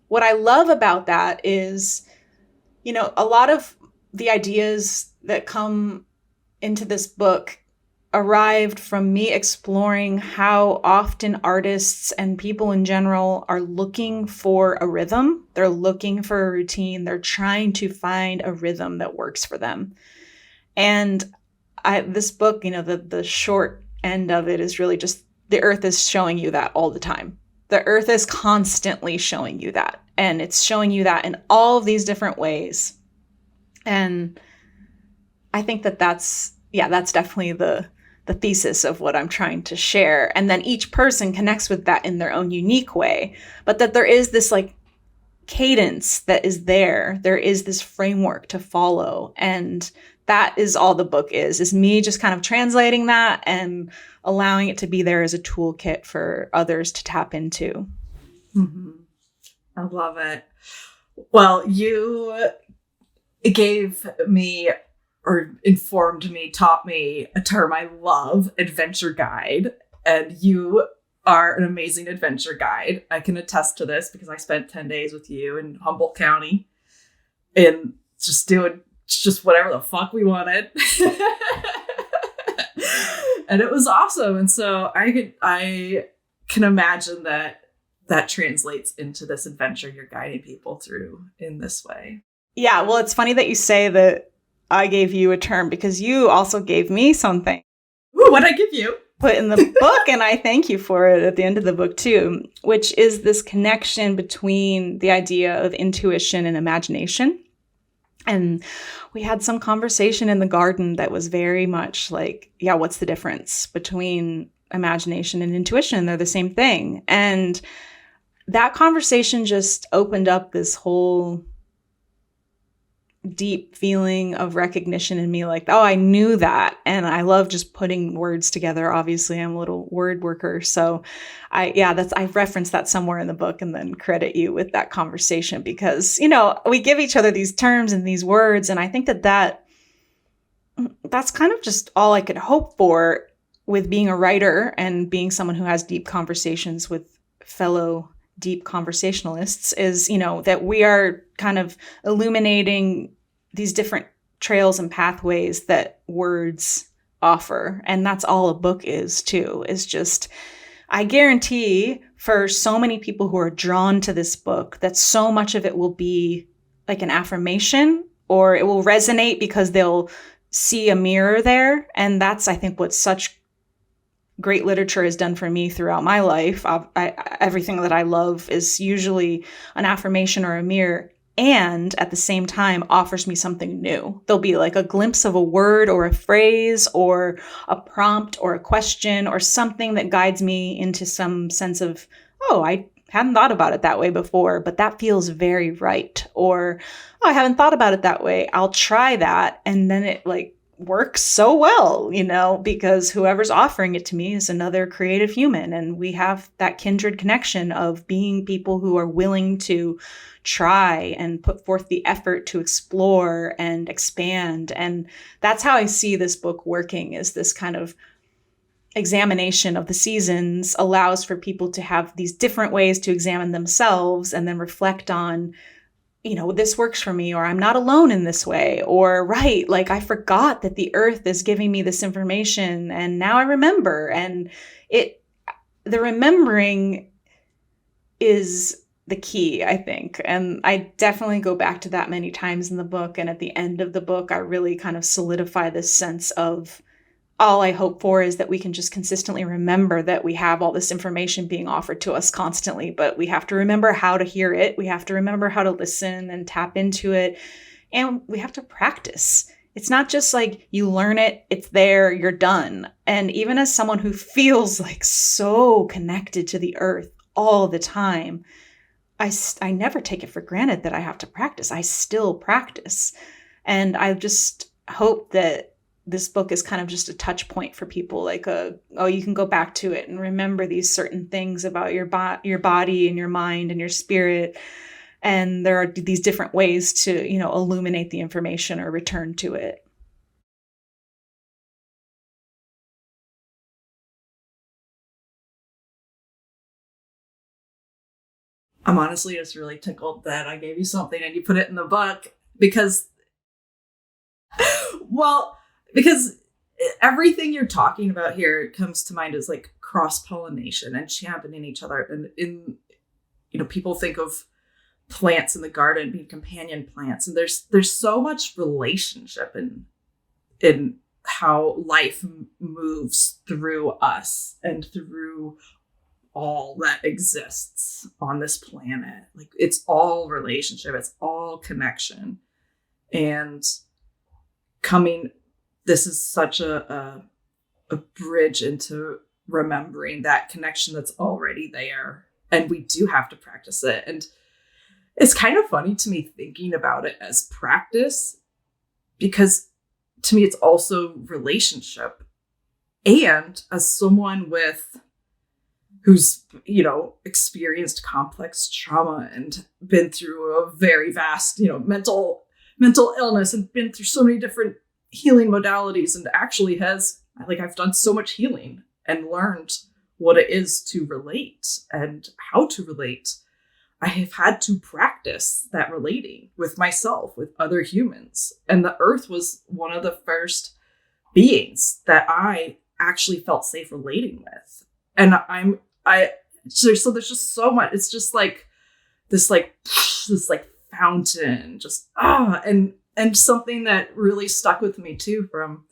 what I love about that is, a lot of the ideas that come into this book arrived from me exploring how often artists and people in general are looking for a rhythm. They're looking for a routine. They're trying to find a rhythm that works for them. And this book, the short end of it is really just the earth is showing you that all the time. The earth is constantly showing you that. And it's showing you that in all of these different ways. And I think that's definitely the thesis of what I'm trying to share. And then each person connects with that in their own unique way, but that there is this like cadence that is there. There is this framework to follow. And that is all the book is me just kind of translating that and allowing it to be there as a toolkit for others to tap into. Mm-hmm. I love it. Well, you gave me or informed me, taught me a term I love, adventure guide. And you are an amazing adventure guide. I can attest to this because I spent 10 days with you in Humboldt County and just doing just whatever the fuck we wanted. And it was awesome. And so I can imagine that translates into this adventure you're guiding people through in this way. Yeah, well, it's funny that you say that I gave you a term because you also gave me something. Ooh, what'd I give you? Put in the book, and I thank you for it at the end of the book too, which is this connection between the idea of intuition and imagination. And we had some conversation in the garden that was very much like, yeah, what's the difference between imagination and intuition? They're the same thing. And that conversation just opened up this whole deep feeling of recognition in me, like, oh, I knew that. And I love just putting words together. Obviously, I'm a little word worker. So I referenced that somewhere in the book and then credit you with that conversation because, we give each other these terms and these words. And I think that's kind of just all I could hope for with being a writer and being someone who has deep conversations with fellow deep conversationalists is, that we are kind of illuminating these different trails and pathways that words offer. And that's all a book is too, is just, I guarantee for so many people who are drawn to this book, that so much of it will be like an affirmation or it will resonate because they'll see a mirror there. And that's, I think, what such great literature has done for me throughout my life. Everything that I love is usually an affirmation or a mirror, and at the same time offers me something new. There'll be like a glimpse of a word or a phrase or a prompt or a question or something that guides me into some sense of, oh, I hadn't thought about it that way before, but that feels very right. Or, oh, I haven't thought about it that way. I'll try that. And then it works so well, because whoever's offering it to me is another creative human. And we have that kindred connection of being people who are willing to try and put forth the effort to explore and expand. And that's how I see this book working, is this kind of examination of the seasons allows for people to have these different ways to examine themselves and then reflect on, this works for me, or I'm not alone in this way, or right, like I forgot that the earth is giving me this information and now I remember. And the remembering is the key, I think. And I definitely go back to that many times in the book. And at the end of the book, I really kind of solidify this sense of all I hope for is that we can just consistently remember that we have all this information being offered to us constantly, but we have to remember how to hear it. We have to remember how to listen and tap into it. And we have to practice. It's not just like you learn it, it's there, you're done. And even as someone who feels like so connected to the earth all the time, I never take it for granted that I have to practice. I still practice. And I just hope that this book is kind of just a touch point for people, like you can go back to it and remember these certain things about your body and your mind and your spirit. And there are these different ways to, illuminate the information or return to it. I'm honestly just really tickled that I gave you something and you put it in the book because everything you're talking about here comes to mind as like cross-pollination and championing each other. And people think of plants in the garden being companion plants, and there's so much relationship in how life moves through us and through all that exists on this planet. Like, it's all relationship, it's all connection. And this is such a bridge into remembering that connection that's already there. And we do have to practice it. And it's kind of funny to me thinking about it as practice, because to me, it's also relationship. And as someone who's, experienced complex trauma and been through a very vast, mental illness and been through so many different healing modalities, and actually I've done so much healing and learned what it is to relate and how to relate. I have had to practice that relating with myself, with other humans. And the earth was one of the first beings that I actually felt safe relating with. And so there's just so much. It's just like this fountain, just, and something that really stuck with me too from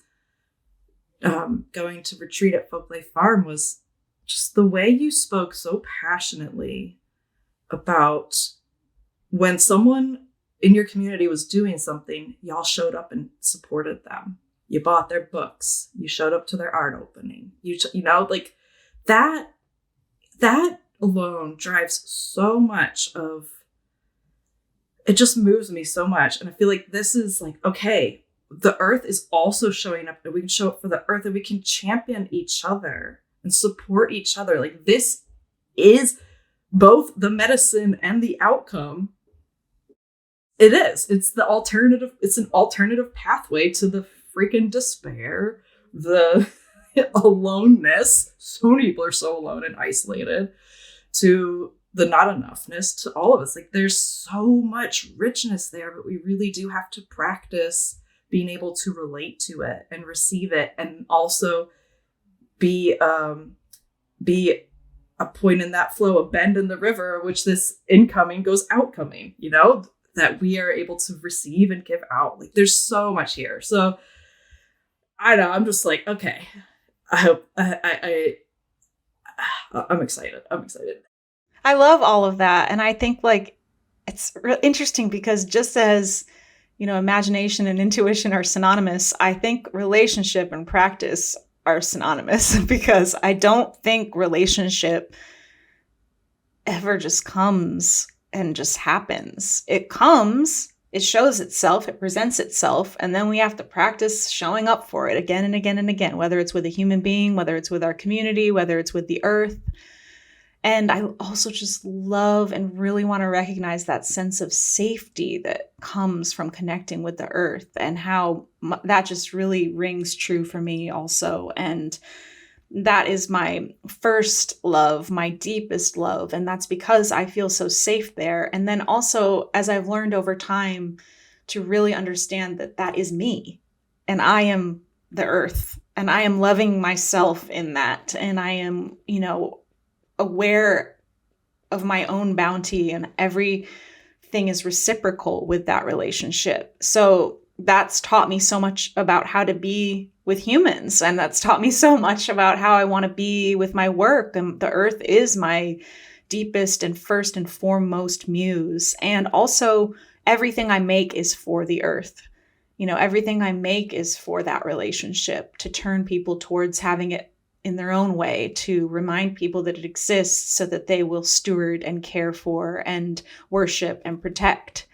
going to retreat at Folklay Farm was just the way you spoke so passionately about when someone in your community was doing something, y'all showed up and supported them. You bought their books. You showed up to their art opening. Like that alone drives so much of, it just moves me so much. And I feel like this is like, okay, the earth is also showing up, and we can show up for the earth, and we can champion each other and support each other. Like, this is both the medicine and the outcome. It is. It's the alternative. It's an alternative pathway to the freaking despair, the aloneness. So many people are so alone and isolated, to the not enoughness, to all of us. Like, there's so much richness there, but we really do have to practice being able to relate to it and receive it, and also be a point in that flow, a bend in the river, which this incoming goes outcoming, that we are able to receive and give out. Like, there's so much here. So I know, I'm just like, okay, I hope I'm excited. I love all of that. And I think it's interesting because just as, imagination and intuition are synonymous, I think relationship and practice are synonymous, because I don't think relationship ever just comes and just happens. It comes, it shows itself, it presents itself, and then we have to practice showing up for it again and again and again, whether it's with a human being, whether it's with our community, whether it's with the earth. And I also just love and really want to recognize that sense of safety that comes from connecting with the earth, and how that just really rings true for me also. And that is my first love, my deepest love. And that's because I feel so safe there. And then also, as I've learned over time to really understand that that is me and I am the earth and I am loving myself in that. And I am, aware of my own bounty, and everything is reciprocal with that relationship. So that's taught me so much about how to be with humans. And that's taught me so much about how I want to be with my work. And the earth is my deepest and first and foremost muse. And also everything I make is for the earth. Everything I make is for that relationship, to turn people towards having it in their own way, to remind people that it exists so that they will steward and care for and worship and protect.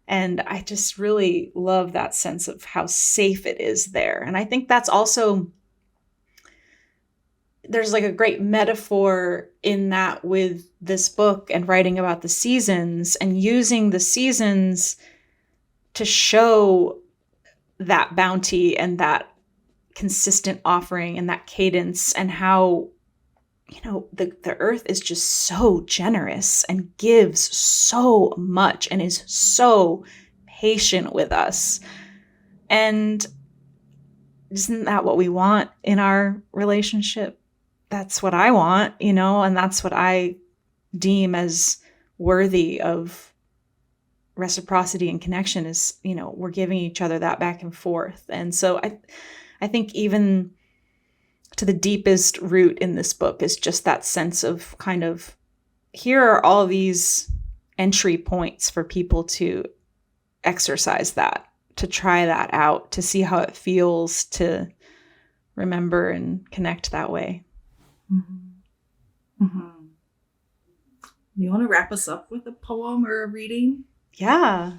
And I just really love that sense of how safe it is there. And I think that's also, there's like a great metaphor in that with this book and writing about the seasons and using the seasons to show that bounty and that consistent offering and that cadence, and how, the earth is just so generous and gives so much and is so patient with us. And isn't that what we want in our relationship? That's what I want, and that's what I deem as worthy of reciprocity and connection is, we're giving each other that back and forth. And so I think even to the deepest root in this book is just that sense of kind of, here are all these entry points for people to exercise that, to try that out, to see how it feels, to remember and connect that way. Mm-hmm. Mm-hmm. You want to wrap us up with a poem or a reading? Yeah.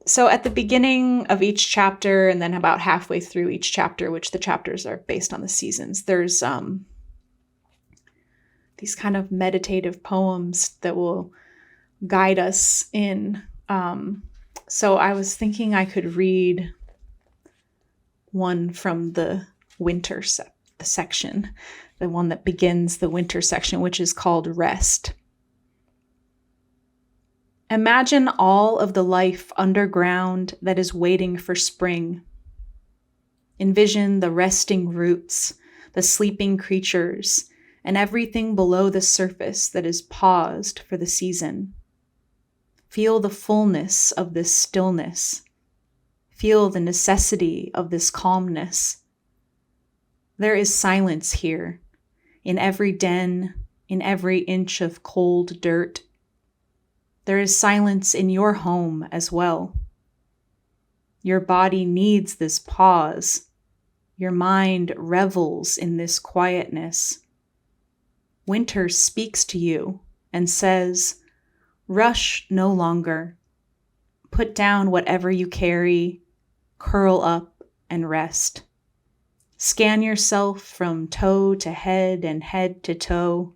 So at the beginning of each chapter, and then about halfway through each chapter, which the chapters are based on the seasons, there's these kind of meditative poems that will guide us in. So I was thinking I could read one from the winter section, the one that begins the winter section, which is called Rest. Imagine all of the life underground that is waiting for spring. Envision the resting roots, the sleeping creatures, and everything below the surface that is paused for the season. Feel the fullness of this stillness. Feel the necessity of this calmness. There is silence here, in every den, in every inch of cold dirt. There is silence in your home as well. Your body needs this pause. Your mind revels in this quietness. Winter speaks to you and says, rush no longer. Put down whatever you carry, curl up and rest. Scan yourself from toe to head and head to toe.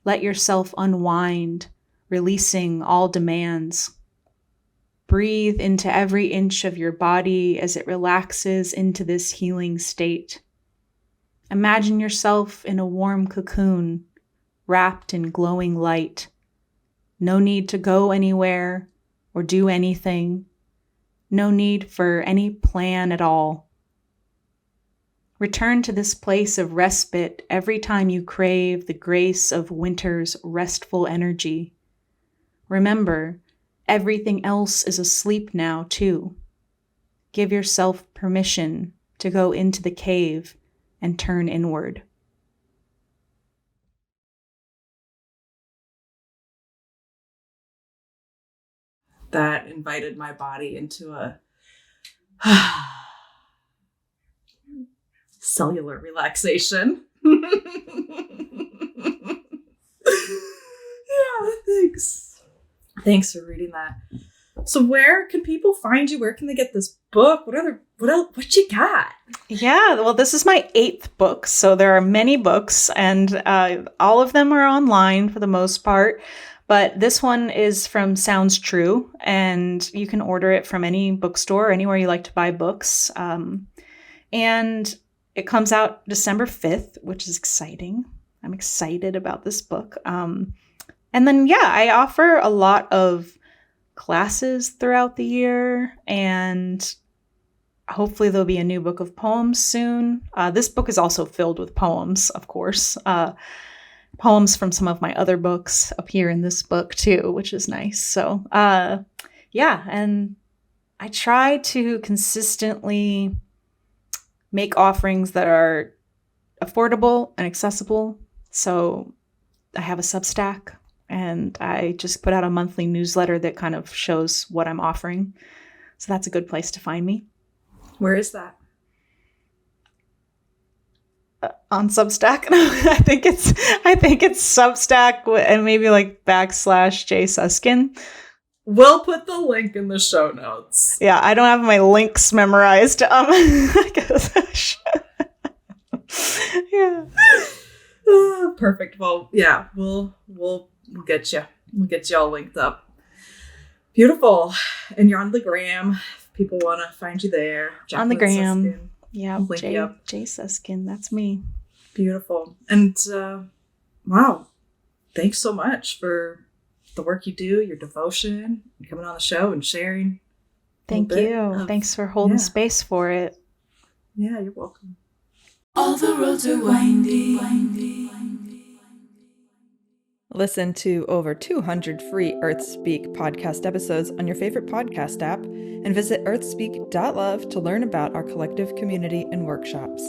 Let yourself unwind, releasing all demands. Breathe into every inch of your body as it relaxes into this healing state. Imagine yourself in a warm cocoon, wrapped in glowing light. No need to go anywhere or do anything. No need for any plan at all. Return to this place of respite every time you crave the grace of winter's restful energy. Remember, everything else is asleep now, too. Give yourself permission to go into the cave and turn inward. That invited my body into a cellular relaxation. Yeah, thanks. Thanks for reading that. So where can people find you? Where can they get this book? What you got? Yeah, well, this is my 8th book, so there are many books, and all of them are online for the most part. But this one is from Sounds True, and you can order it from any bookstore, anywhere you like to buy books. And It comes out December 5th, which is exciting. I'm excited about this book. And then, yeah, I offer a lot of classes throughout the year, and hopefully there'll be a new book of poems soon. This book is also filled with poems, of course. Poems from some of my other books appear in this book too, which is nice. So, yeah, and I try to consistently make offerings that are affordable and accessible. So I have a Substack, and I just put out a monthly newsletter that kind of shows what I'm offering. So that's a good place to find me. Where is that? On Substack. I think it's Substack and maybe like /J Suskin. We'll put the link in the show notes. Yeah, I don't have my links memorized. I guess. Yeah. Perfect. Well, yeah, we'll get you. We'll get you all linked up. Beautiful. And you're on the gram. If people want to find you there. On the gram. Suskin. Yeah, J Suskin. That's me. Beautiful. And wow, thanks so much for the work you do, your devotion, and coming on the show and sharing. Thank you. Thanks for holding space for it. Yeah, you're welcome. All the roads are windy. Listen to over 200 free Earthspeak podcast episodes on your favorite podcast app and visit earthspeak.love to learn about our collective community and workshops.